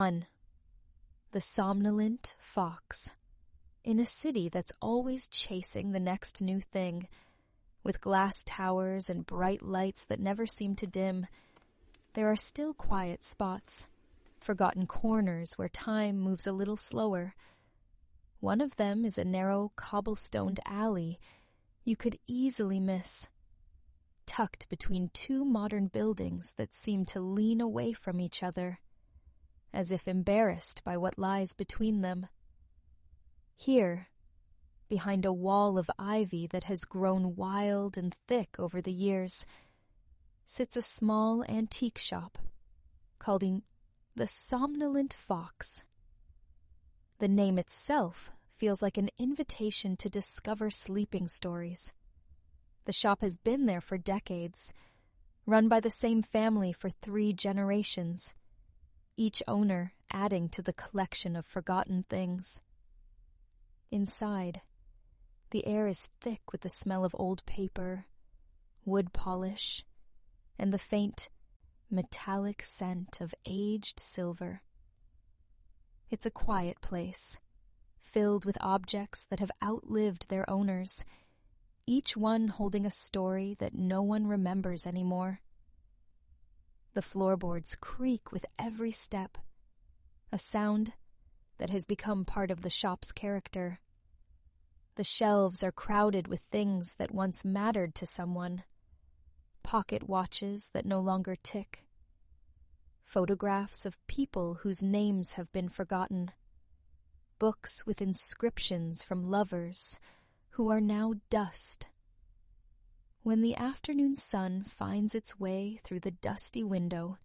1. The Somnolent Fox. In a city that's always chasing the next new thing, with glass towers and bright lights that never seem to dim, there are still quiet spots, forgotten corners where time moves a little slower. One of them is a narrow, cobblestoned alley you could easily miss, tucked between two modern buildings that seem to lean away from each other, as if embarrassed by what lies between them. Here, behind a wall of ivy that has grown wild and thick over the years, sits a small antique shop called the Somnolent Fox. The name itself feels like an invitation to discover sleeping stories. The shop has been there for decades, run by the same family for 3 generations, each owner adding to the collection of forgotten things. Inside, the air is thick with the smell of old paper, wood polish, and the faint, metallic scent of aged silver. It's a quiet place, filled with objects that have outlived their owners, each one holding a story that no one remembers anymore. The floorboards creak with every step, a sound that has become part of the shop's character. The shelves are crowded with things that once mattered to someone, pocket watches that no longer tick, photographs of people whose names have been forgotten, books with inscriptions from lovers who are now dust. When the afternoon sun finds its way through the dusty window,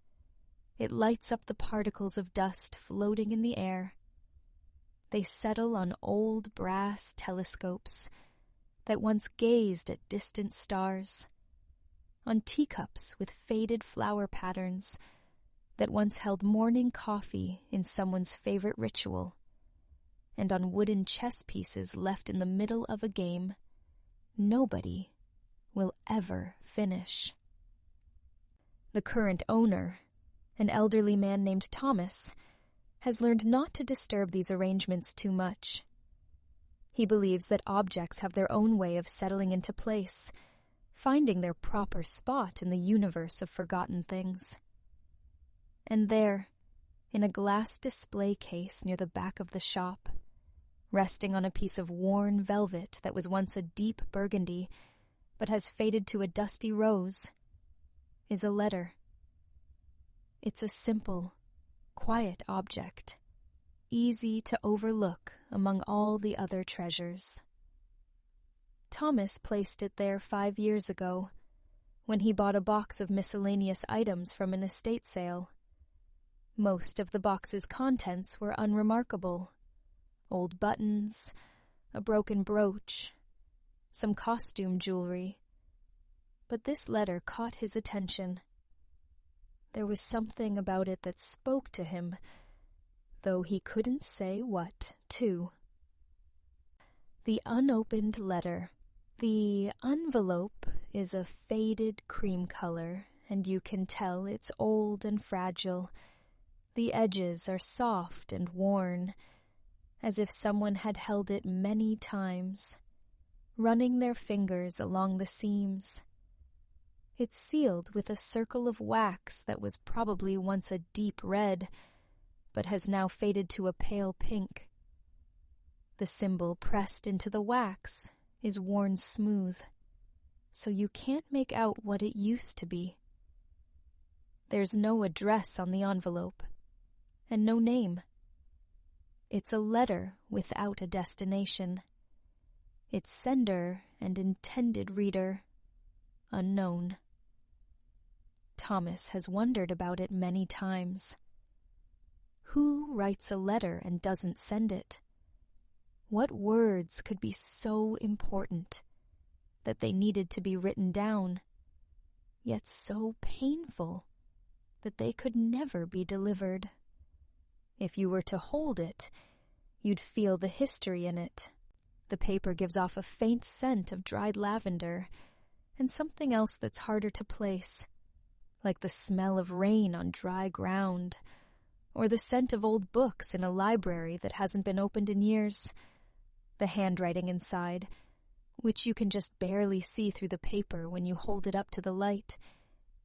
it lights up the particles of dust floating in the air. They settle on old brass telescopes that once gazed at distant stars, on teacups with faded flower patterns that once held morning coffee in someone's favorite ritual, and on wooden chess pieces left in the middle of a game nobody will ever finish. The current owner, an elderly man named Thomas, has learned not to disturb these arrangements too much. He believes that objects have their own way of settling into place, finding their proper spot in the universe of forgotten things. And there, in a glass display case near the back of the shop, resting on a piece of worn velvet that was once a deep burgundy but has faded to a dusty rose, is a letter. It's a simple, quiet object, easy to overlook among all the other treasures. Thomas placed it there 5 years ago, when he bought a box of miscellaneous items from an estate sale. Most of the box's contents were unremarkable: old buttons, a broken brooch, some costume jewelry. But this letter caught his attention. There was something about it that spoke to him, though he couldn't say what to. The unopened letter. The envelope is a faded cream color, and you can tell it's old and fragile. The edges are soft and worn, as if someone had held it many times, running their fingers along the seams. It's sealed with a circle of wax that was probably once a deep red, but has now faded to a pale pink. The symbol pressed into the wax is worn smooth, so you can't make out what it used to be. There's no address on the envelope, and no name. It's a letter without a destination. Its sender and intended reader unknown. Thomas has wondered about it many times. Who writes a letter and doesn't send it? What words could be so important that they needed to be written down, yet so painful that they could never be delivered? If you were to hold it, you'd feel the history in it. The paper gives off a faint scent of dried lavender and something else that's harder to place, like the smell of rain on dry ground, or the scent of old books in a library that hasn't been opened in years. The handwriting inside, which you can just barely see through the paper when you hold it up to the light,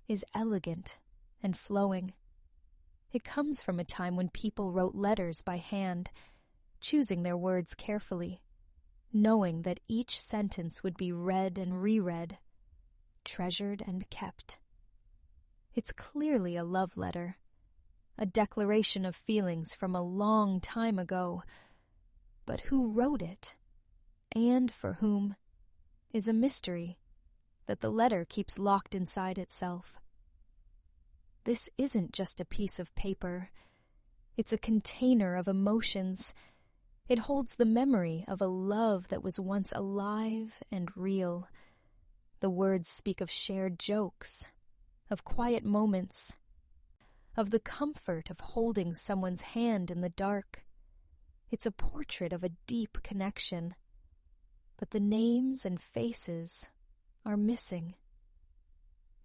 is elegant and flowing. It comes from a time when people wrote letters by hand, choosing their words carefully, knowing that each sentence would be read and reread, treasured and kept. It's clearly a love letter, a declaration of feelings from a long time ago, but who wrote it, and for whom, is a mystery that the letter keeps locked inside itself. This isn't just a piece of paper. It's a container of emotions. It holds the memory of a love that was once alive and real. The words speak of shared jokes, of quiet moments, of the comfort of holding someone's hand in the dark. It's a portrait of a deep connection, but the names and faces are missing.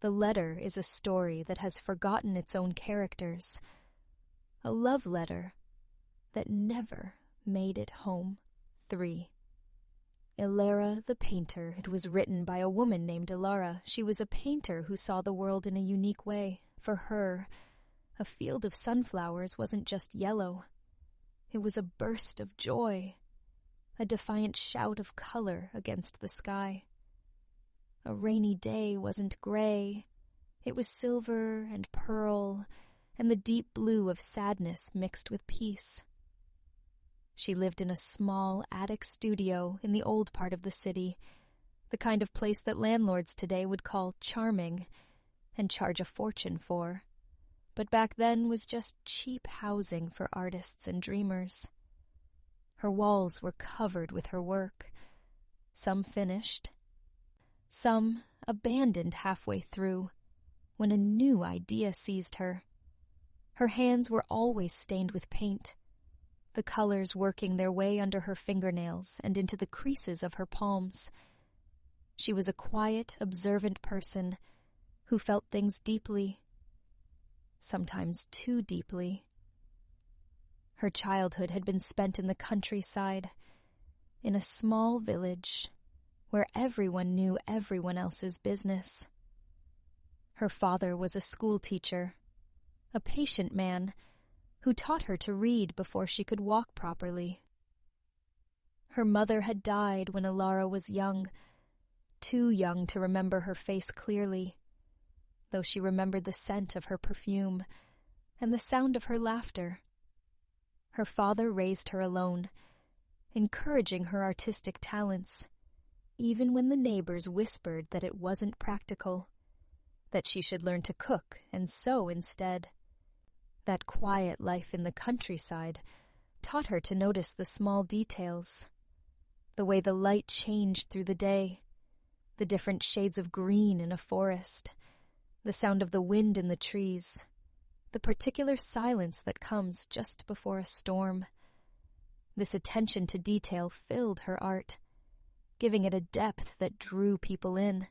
The letter is a story that has forgotten its own characters, a love letter that never made it home. 3. ELARA the painter. It was written by a woman named ELARA. She was a painter who saw the world in a unique way. For her, a field of sunflowers wasn't just yellow. It was a burst of joy, a defiant shout of color against the sky. A rainy day wasn't gray. It was silver and pearl, and the deep blue of sadness mixed with peace. She lived in a small attic studio in the old part of the city, the kind of place that landlords today would call charming and charge a fortune for, but back then was just cheap housing for artists and dreamers. Her walls were covered with her work, some finished, some abandoned halfway through, when a new idea seized her. Her hands were always stained with paint, the colors working their way under her fingernails and into the creases of her palms. She was a quiet, observant person who felt things deeply, sometimes too deeply. Her childhood had been spent in the countryside, in a small village where everyone knew everyone else's business. Her father was a school teacher, a patient man who taught her to read before she could walk properly. Her mother had died when ELARA was young, too young to remember her face clearly, though she remembered the scent of her perfume and the sound of her laughter. Her father raised her alone, encouraging her artistic talents, even when the neighbors whispered that it wasn't practical, that she should learn to cook and sew instead. That quiet life in the countryside taught her to notice the small details, the way the light changed through the day, the different shades of green in a forest, the sound of the wind in the trees, the particular silence that comes just before a storm. This attention to detail filled her art, giving it a depth that drew people in,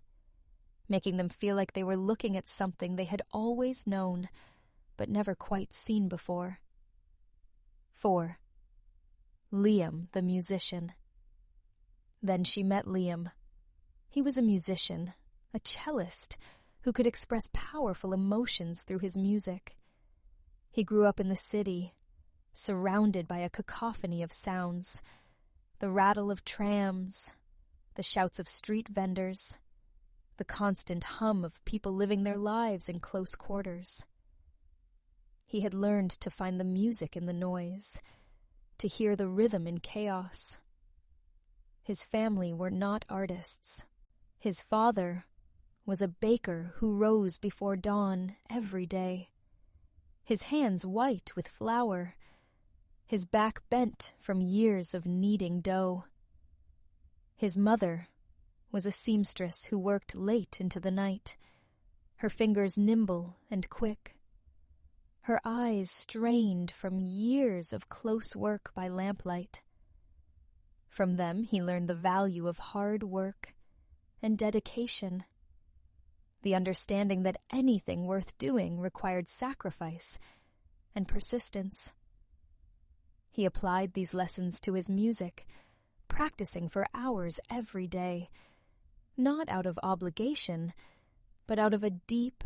making them feel like they were looking at something they had always known, but never quite seen before. 4. Liam, the musician. Then she met Liam. He was a musician, a cellist, who could express powerful emotions through his music. He grew up in the city, surrounded by a cacophony of sounds, the rattle of trams, the shouts of street vendors, the constant hum of people living their lives in close quarters. He had learned to find the music in the noise, to hear the rhythm in chaos. His family were not artists. His father was a baker who rose before dawn every day, his hands white with flour, his back bent from years of kneading dough. His mother was a seamstress who worked late into the night, her fingers nimble and quick, her eyes strained from years of close work by lamplight. From them he learned the value of hard work and dedication, the understanding that anything worth doing required sacrifice and persistence. He applied these lessons to his music, practicing for hours every day, not out of obligation, but out of a deep,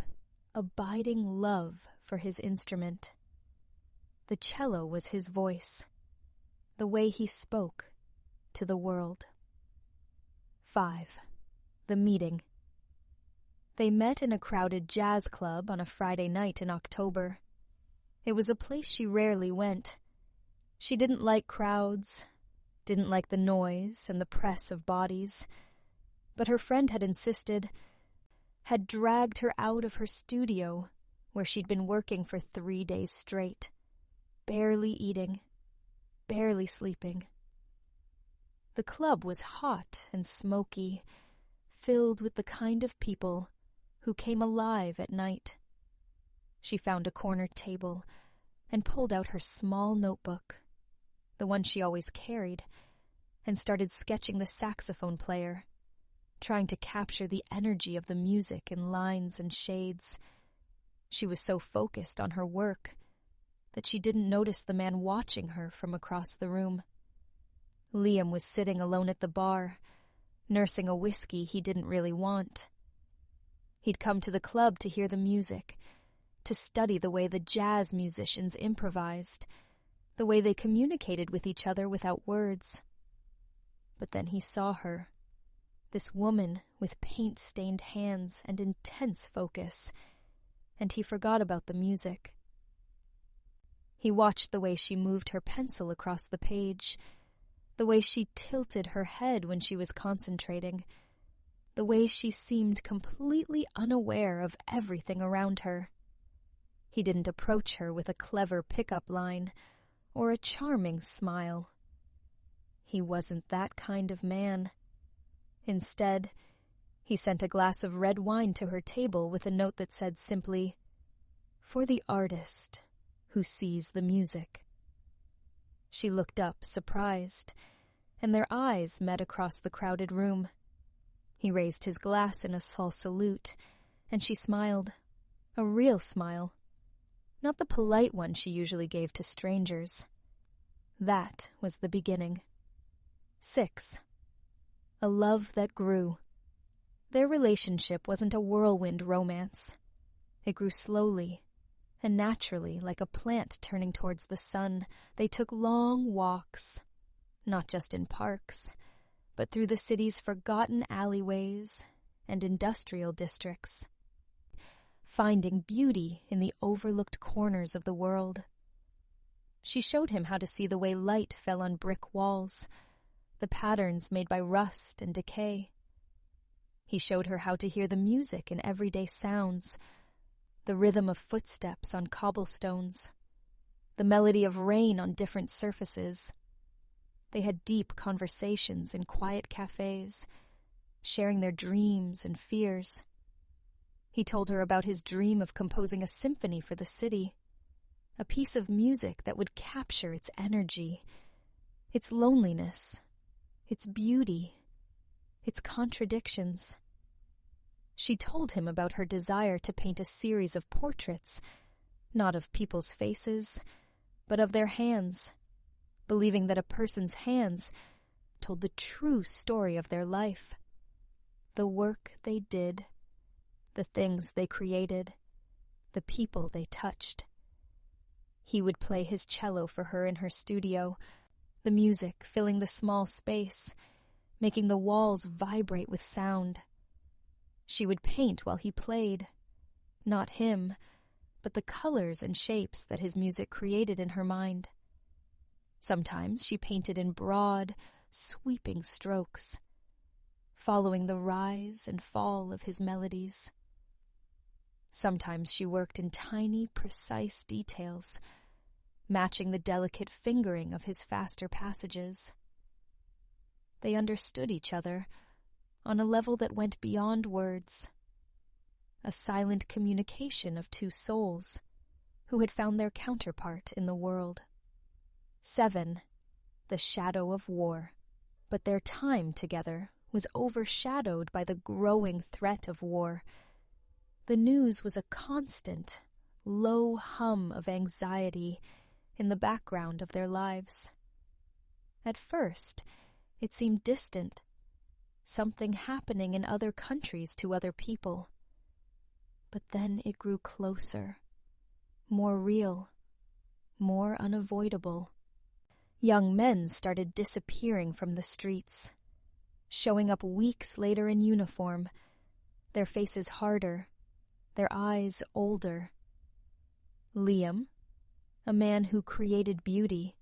abiding love for his instrument. The cello was his voice, the way he spoke to the world. 5. The meeting. They met in a crowded jazz club on a Friday night in October. It was a place she rarely went. She didn't like crowds, didn't like the noise and the press of bodies, but her friend had insisted, had dragged her out of her studio where she'd been working for 3 days straight, barely eating, barely sleeping. The club was hot and smoky, filled with the kind of people who came alive at night. She found a corner table and pulled out her small notebook, the one she always carried, and started sketching the saxophone player, trying to capture the energy of the music in lines and shades. She was so focused on her work that she didn't notice the man watching her from across the room. Liam was sitting alone at the bar, nursing a whiskey he didn't really want. He'd come to the club to hear the music, to study the way the jazz musicians improvised, the way they communicated with each other without words. But then he saw her, this woman with paint-stained hands and intense focus, and he forgot about the music. He watched the way she moved her pencil across the page, the way she tilted her head when she was concentrating, the way she seemed completely unaware of everything around her. He didn't approach her with a clever pickup line or a charming smile. He wasn't that kind of man. Instead, he sent a glass of red wine to her table with a note that said simply, "For the artist who sees the music." She looked up, surprised, and their eyes met across the crowded room. He raised his glass in a small salute, and she smiled, a real smile, not the polite one she usually gave to strangers. That was the beginning. 6. A love that grew. Their relationship wasn't a whirlwind romance. It grew slowly and naturally, like a plant turning towards the sun. They took long walks, not just in parks, but through the city's forgotten alleyways and industrial districts, finding beauty in the overlooked corners of the world. She showed him how to see the way light fell on brick walls, the patterns made by rust and decay. He showed her how to hear the music in everyday sounds, the rhythm of footsteps on cobblestones, the melody of rain on different surfaces. They had deep conversations in quiet cafes, sharing their dreams and fears. He told her about his dream of composing a symphony for the city, a piece of music that would capture its energy, its loneliness, its beauty, its contradictions. She told him about her desire to paint a series of portraits, not of people's faces, but of their hands, believing that a person's hands told the true story of their life, the work they did, the things they created, the people they touched. He would play his cello for her in her studio, the music filling the small space, making the walls vibrate with sound. She would paint while he played, not him, but the colors and shapes that his music created in her mind. Sometimes she painted in broad, sweeping strokes, following the rise and fall of his melodies. Sometimes she worked in tiny, precise details, matching the delicate fingering of his faster passages. They understood each other on a level that went beyond words, a silent communication of two souls who had found their counterpart in the world. 7. The shadow of war. But their time together was overshadowed by the growing threat of war. The news was a constant, low hum of anxiety in the background of their lives. At first, it seemed distant, something happening in other countries to other people. But then it grew closer, more real, more unavoidable. Young men started disappearing from the streets, showing up weeks later in uniform, their faces harder, their eyes older. Liam, a man who created beauty,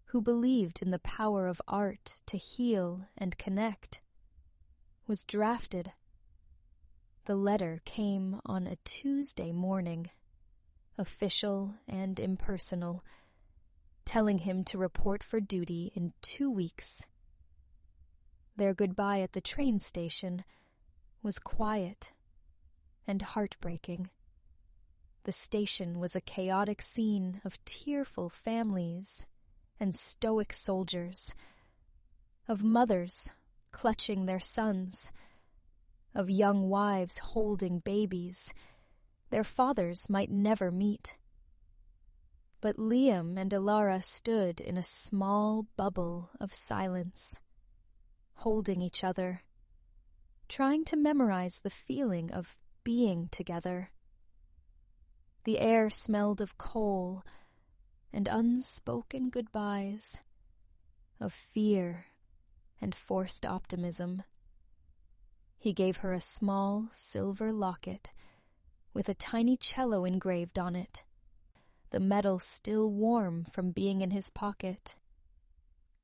who believed in the power of art to heal and connect, was drafted. The letter came on a Tuesday morning, official and impersonal, telling him to report for duty in 2 weeks. Their goodbye at the train station was quiet and heartbreaking. The station was a chaotic scene of tearful families and stoic soldiers, of mothers clutching their sons, of young wives holding babies their fathers might never meet. But Liam and ELARA stood in a small bubble of silence, holding each other, trying to memorize the feeling of being together. The air smelled of coal and unspoken goodbyes, of fear and forced optimism. He gave her a small silver locket with a tiny cello engraved on it, the metal still warm from being in his pocket.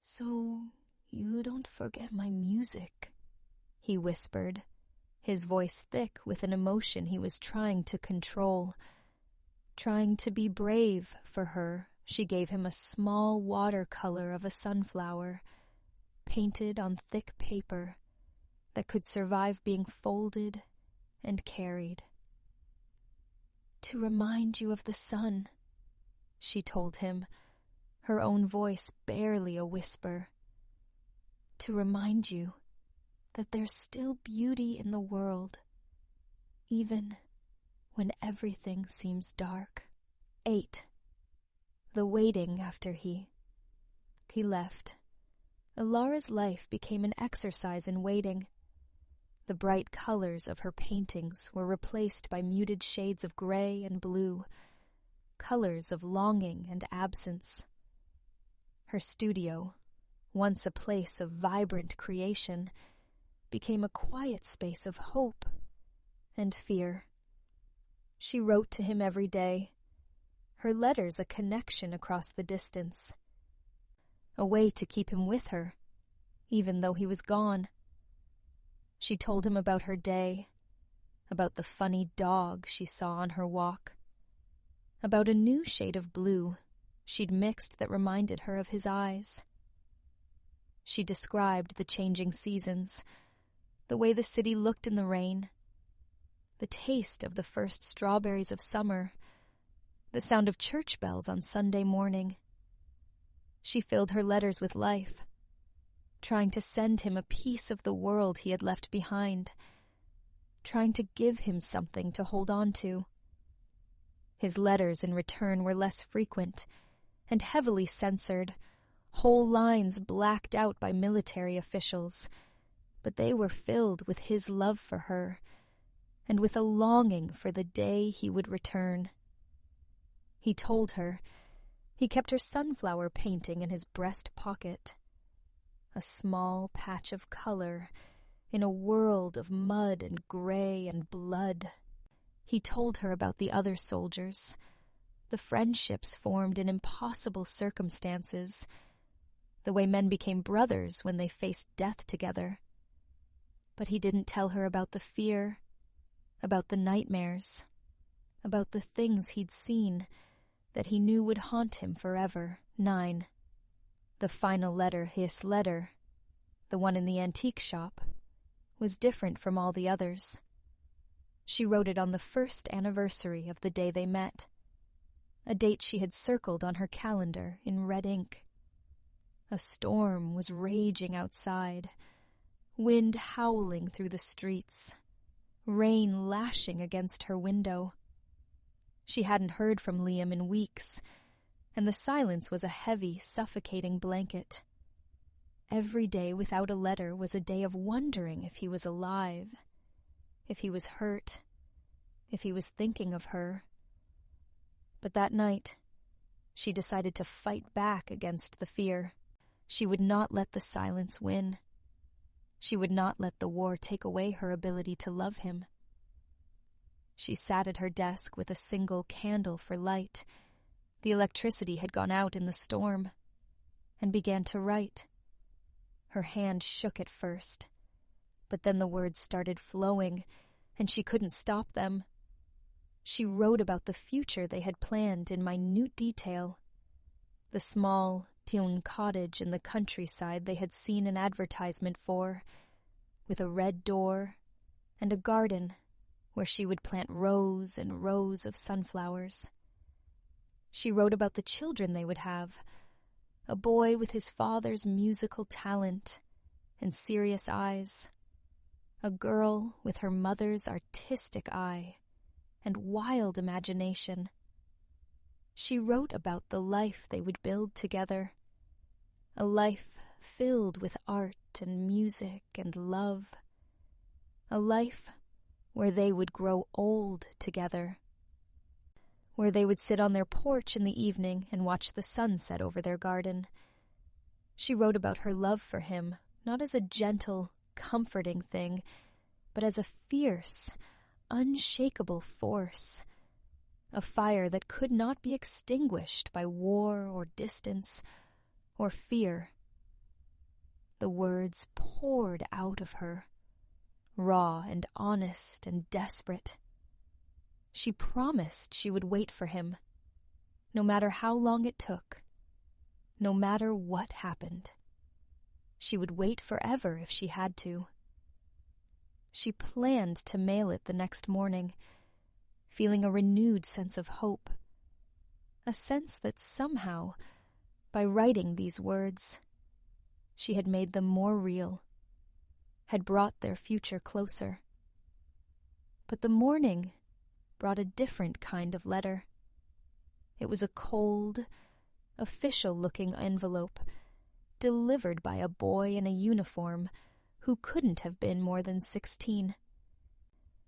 "So you don't forget my music," he whispered, his voice thick with an emotion he was trying to control. Trying to be brave for her, she gave him a small watercolor of a sunflower, painted on thick paper, that could survive being folded and carried. "To remind you of the sun," she told him, her own voice barely a whisper. "To remind you that there's still beauty in the world, even when everything seems dark." 8. The waiting after he left. ELARA's life became an exercise in waiting. The bright colors of her paintings were replaced by muted shades of gray and blue, colors of longing and absence. Her studio, once a place of vibrant creation, became a quiet space of hope and fear. She wrote to him every day, her letters a connection across the distance, a way to keep him with her, even though he was gone. She told him about her day, about the funny dog she saw on her walk, about a new shade of blue she'd mixed that reminded her of his eyes. She described the changing seasons, the way the city looked in the rain, the taste of the first strawberries of summer, the sound of church bells on Sunday morning. She filled her letters with life, trying to send him a piece of the world he had left behind, trying to give him something to hold on to. His letters in return were less frequent and heavily censored, whole lines blacked out by military officials, but they were filled with his love for her and with a longing for the day he would return. He told her he kept her sunflower painting in his breast pocket, a small patch of color in a world of mud and gray and blood. He told her about the other soldiers, the friendships formed in impossible circumstances, the way men became brothers when they faced death together. But he didn't tell her about the fear, about the nightmares, about the things he'd seen that he knew would haunt him forever. 9. The final letter, his letter, the one in the antique shop, was different from all the others. She wrote it on the first anniversary of the day they met, a date she had circled on her calendar in red ink. A storm was raging outside, wind howling through the streets, rain lashing against her window. She hadn't heard from Liam in weeks, and the silence was a heavy, suffocating blanket. Every day without a letter was a day of wondering if he was alive, if he was hurt, if he was thinking of her. But that night, she decided to fight back against the fear. She would not let the silence win. She would not let the war take away her ability to love him. She sat at her desk with a single candle for light. The electricity had gone out in the storm, and began to write. Her hand shook at first, but then the words started flowing, and she couldn't stop them. She wrote about the future they had planned in minute detail. The small, Tune cottage in the countryside they had seen an advertisement for, with a red door and a garden where she would plant rows and rows of sunflowers. She wrote about the children they would have, a boy with his father's musical talent and serious eyes, a girl with her mother's artistic eye and wild imagination. She wrote about the life they would build together, a life filled with art and music and love, a life where they would grow old together, where they would sit on their porch in the evening and watch the sun set over their garden. She wrote about her love for him, not as a gentle, comforting thing, but as a fierce, unshakable force, a fire that could not be extinguished by war or distance or fear. The words poured out of her, raw and honest and desperate. She promised she would wait for him, no matter how long it took, no matter what happened. She would wait forever if she had to. She planned to mail it the next morning, feeling a renewed sense of hope, a sense that somehow, by writing these words, she had made them more real, had brought their future closer. But the morning brought a different kind of letter. It was a cold, official-looking envelope, delivered by a boy in a uniform who couldn't have been more than 16,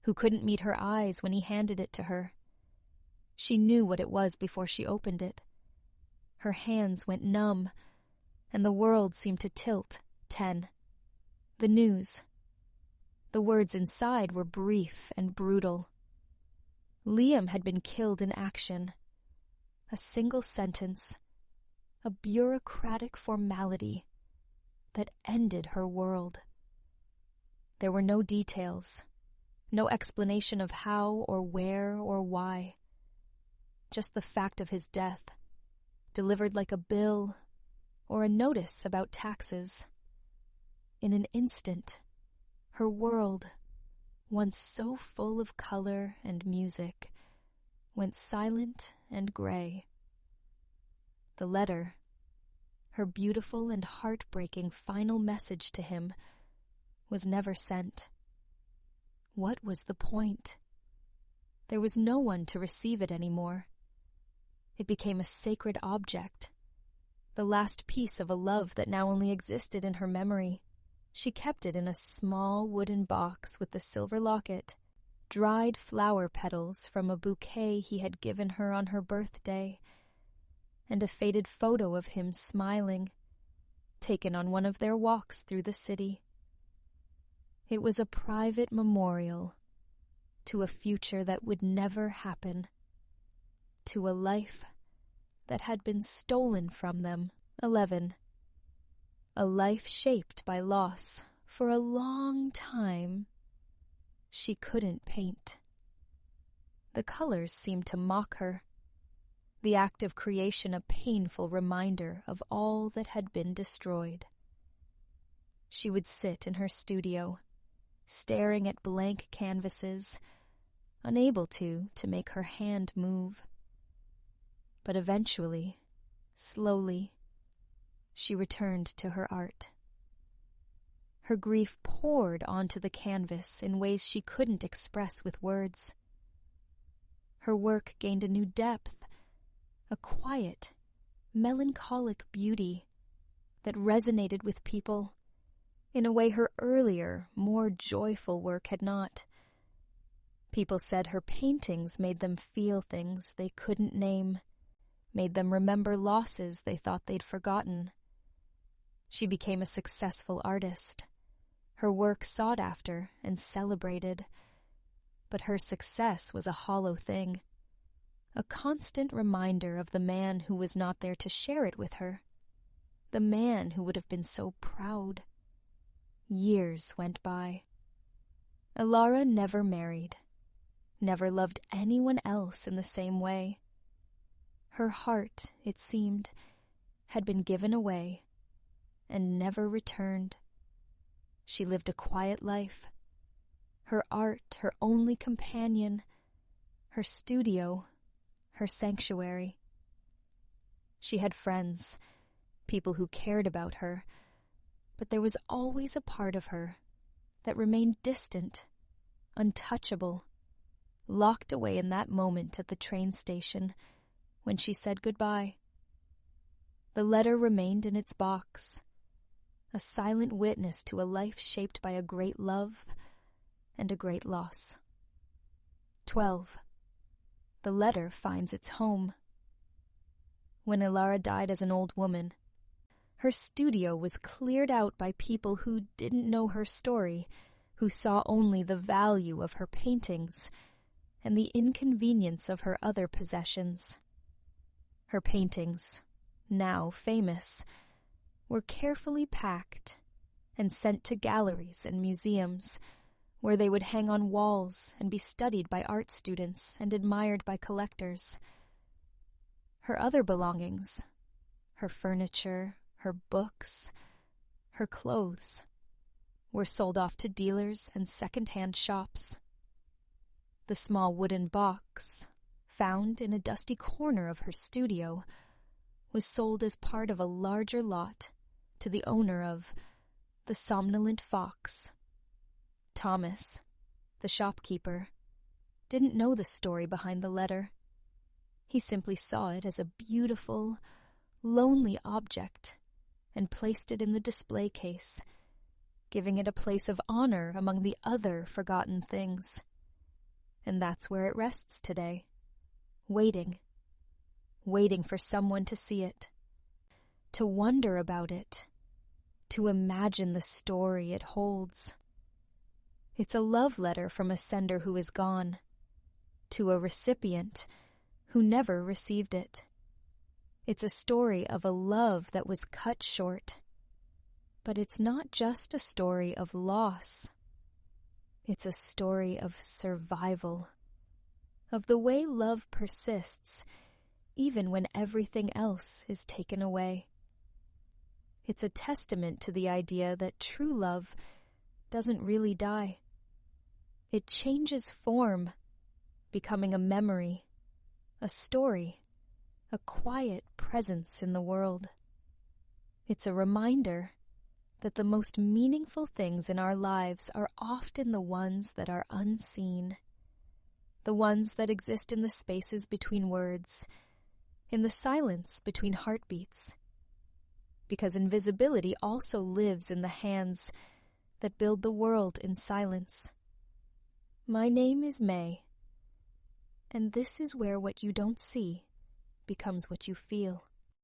who couldn't meet her eyes when he handed it to her. She knew what it was before she opened it. Her hands went numb, and the world seemed to tilt 10. The news. The words inside were brief and brutal. Liam had been killed in action. A single sentence, a bureaucratic formality that ended her world. There were no details, no explanation of how or where or why. Just the fact of his death, delivered like a bill or a notice about taxes. In an instant, her world, once so full of color and music, went silent and gray. The letter, her beautiful and heartbreaking final message to him, was never sent. What was the point? There was no one to receive it anymore. It became a sacred object, the last piece of a love that now only existed in her memory. She kept it in a small wooden box with the silver locket, dried flower petals from a bouquet he had given her on her birthday, and a faded photo of him smiling, taken on one of their walks through the city. It was a private memorial to a future that would never happen, to a life that had been stolen from them. 11. A life shaped by loss. For a long time, she couldn't paint. The colors seemed to mock her, the act of creation a painful reminder of all that had been destroyed. She would sit in her studio, staring at blank canvases, unable to make her hand move. But eventually, slowly, she returned to her art. Her grief poured onto the canvas in ways she couldn't express with words. Her work gained a new depth, a quiet, melancholic beauty that resonated with people in a way her earlier, more joyful work had not. People said her paintings made them feel things they couldn't name, made them remember losses they thought they'd forgotten. She became a successful artist, her work sought after and celebrated, but her success was a hollow thing, a constant reminder of the man who was not there to share it with her, the man who would have been so proud. Years went by. ELARA never married, never loved anyone else in the same way. Her heart, it seemed, had been given away and never returned. She lived a quiet life, her art her only companion, her studio her sanctuary. She had friends, people who cared about her, but there was always a part of her that remained distant, untouchable, locked away in that moment at the train station when she said goodbye. The letter remained in its box, a silent witness to a life shaped by a great love and a great loss. 12. The letter finds its home. When ELARA died as an old woman, her studio was cleared out by people who didn't know her story, who saw only the value of her paintings and the inconvenience of her other possessions. Her paintings, now famous, were carefully packed and sent to galleries and museums, where they would hang on walls and be studied by art students and admired by collectors. Her other belongings, her furniture, her books, her clothes, were sold off to dealers and second-hand shops. The small wooden box, found in a dusty corner of her studio, was sold as part of a larger lot to the owner of the Somnolent Fox. Thomas, the shopkeeper, didn't know the story behind the letter. He simply saw it as a beautiful, lonely object and placed it in the display case, giving it a place of honor among the other forgotten things. And that's where it rests today, waiting for someone to see it, to wonder about it, to imagine the story it holds. It's a love letter from a sender who is gone, to a recipient who never received it. It's a story of a love that was cut short. But it's not just a story of loss. It's a story of survival, of the way love persists even when everything else is taken away. It's a testament to the idea that true love doesn't really die. It changes form, becoming a memory, a story, a quiet presence in the world. It's a reminder that the most meaningful things in our lives are often the ones that are unseen, the ones that exist in the spaces between words, in the silence between heartbeats, because invisibility also lives in the hands that build the world in silence. My name is May, and this is where what you don't see becomes what you feel.